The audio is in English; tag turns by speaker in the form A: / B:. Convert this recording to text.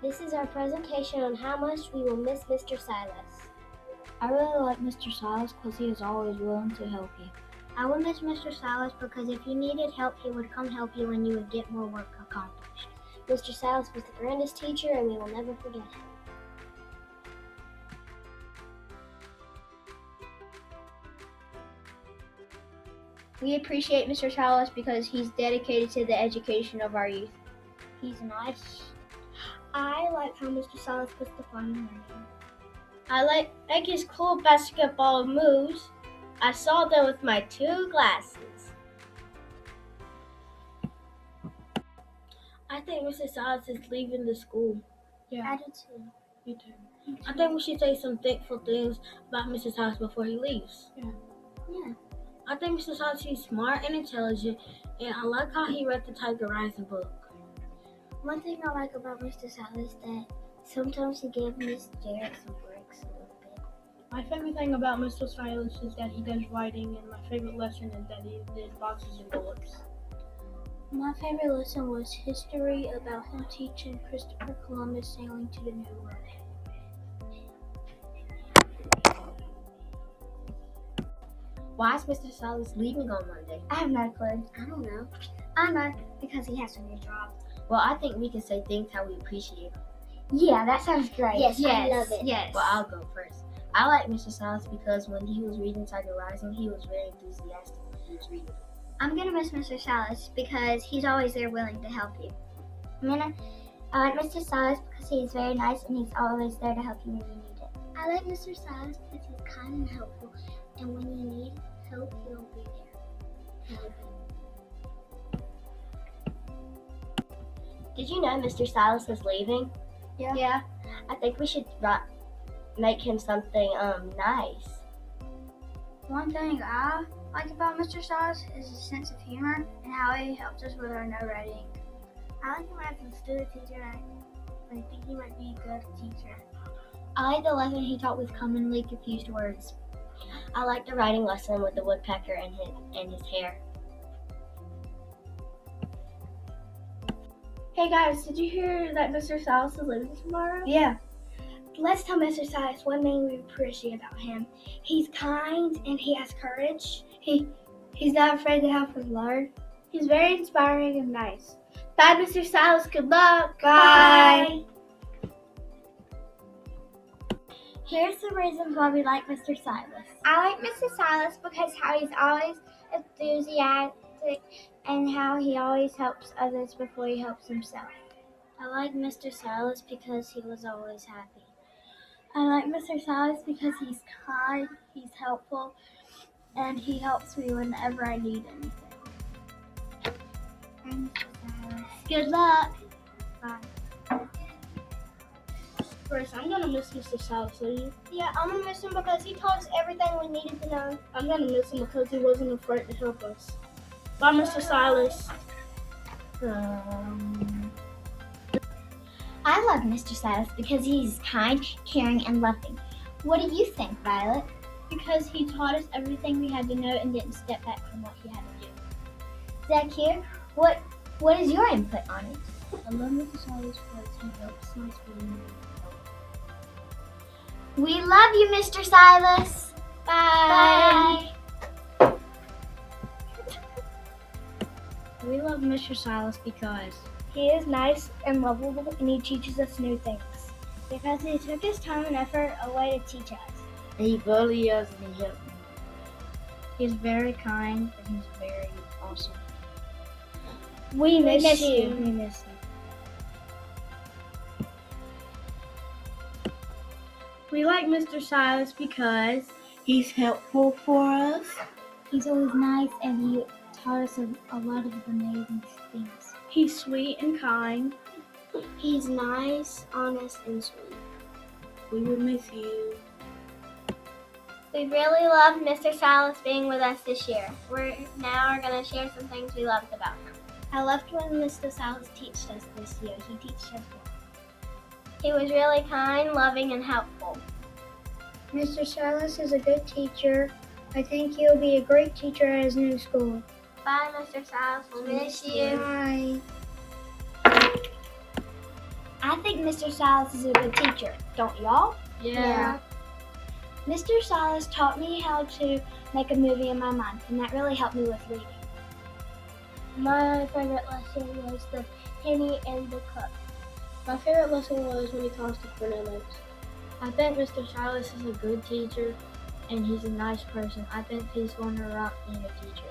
A: This is our presentation on how much we will miss Mr. Silas.
B: I really like Mr. Silas because he is always willing to help you.
A: I will miss Mr. Silas because if you needed help, he would come help you and you would get more work accomplished. Mr. Silas was the grandest teacher and we will never forget him.
B: We appreciate Mr. Silas because he's dedicated to the education of our youth.
A: He's nice. I like how Mr. Silas puts the fun in learning.
C: I like his cool basketball moves. I saw them with my 2 glasses. I think Mr. Silas is leaving the school.
A: Yeah. I do too.
C: Me too. I think we should say some thankful things about Mr. Silas before he leaves.
A: Yeah.
C: I think Mr. Silas is smart and intelligent, and I like how he read the Tiger Rising book.
A: One thing I like about Mr. Silas is that sometimes he gives Miss Jarrett some breaks a little bit.
C: My favorite thing about Mr. Silas is that he does writing, and my favorite lesson is that he did boxes and bullets.
B: My favorite lesson was history about him teaching Christopher Columbus sailing to the New World.
C: Why is Mr. Silas leaving on Monday?
A: I have no clue. I don't know. I know because he has a new job.
C: Well, I think we can say things how we appreciate him.
A: Yeah, that sounds great.
B: Yes,
A: I love it.
B: Yes.
C: Well, I'll go first. I like Mr. Silas because when he was reading Tiger Rising, he was very enthusiastic when he was reading.
A: I'm gonna miss Mr. Silas because he's always there willing to help you. I like Mr. Silas because he's very nice and he's always there to help you when you need it. I like Mr. Silas because he's kind and helpful, and when you need help, he'll be there. Did you know Mr. Silas is leaving?
B: Yeah.
A: I think we should make him something nice.
B: One thing I like about Mr. Silas is his sense of humor and how he helps us with our no writing.
A: I like him as a student teacher. I think he might be a good teacher.
B: I like the lesson he taught with commonly confused words.
A: I like the writing lesson with the woodpecker and his hair.
C: Hey guys, did you hear that Mr. Silas is leaving tomorrow?
B: Yeah.
A: Let's tell Mr. Silas one thing we appreciate about him. He's kind and he has courage.
B: He's not afraid to help us learn.
C: He's very inspiring and nice. Bye, Mr. Silas. Good luck.
B: Bye.
A: Here's the reasons why we like Mr. Silas.
B: I like Mr. Silas because how he's always enthusiastic and how he always helps others before he helps himself.
A: I like Mr. Silas because he was always happy.
B: I like Mr. Silas because he's kind, he's helpful, and he helps me whenever I need anything.
A: I'm Mr. Silas.
B: Good luck.
A: Bye.
C: First, I'm gonna miss Mr. Silas, are you?
A: Yeah, I'm gonna miss him because he taught us everything we needed to know.
C: I'm gonna miss him because he wasn't afraid to help us. Bye, Mr. Silas.
A: I love Mr. Silas because he's kind, caring, and loving. What do you think, Violet?
B: Because he taught us everything we had to know and didn't step back from what he had to do.
A: Zach here, what is your input on it?
B: I love Mr. Silas because he helps us when we need help.
A: We love you, Mr. Silas.
B: Bye. We love Mr. Silas because
A: he is nice and lovable and he teaches us new things.
B: Because he took his time and effort away to teach us.
C: And he bullied us and he helped me.
B: He's very kind and he's very awesome.
A: We miss
B: you.
A: you.
B: We miss you.
C: We like Mr. Silas because he's helpful for us.
B: He's always nice and he taught us a lot of amazing things.
C: He's sweet and kind.
A: He's nice, honest, and sweet.
C: We will miss you.
A: We really loved Mr. Silas being with us this year. We're now going to share some things we loved about him. I loved when Mr. Silas taught us this year. He taught us well. He was really kind, loving, and helpful.
B: Mr. Silas is a good teacher. I think he'll be a great teacher at his new school.
A: Bye, Mr. Silas. We'll miss you.
B: Bye.
A: I think Mr. Silas is a good teacher. Don't y'all?
C: Yeah.
A: Mr. Silas taught me how to make a movie in my mind, and that really helped me with reading.
B: My favorite lesson was the penny and the cup.
C: My favorite lesson was when he taught us to print our notes.
B: I think Mr. Silas is a good teacher, and he's a nice person. I think he's going to rock being a teacher.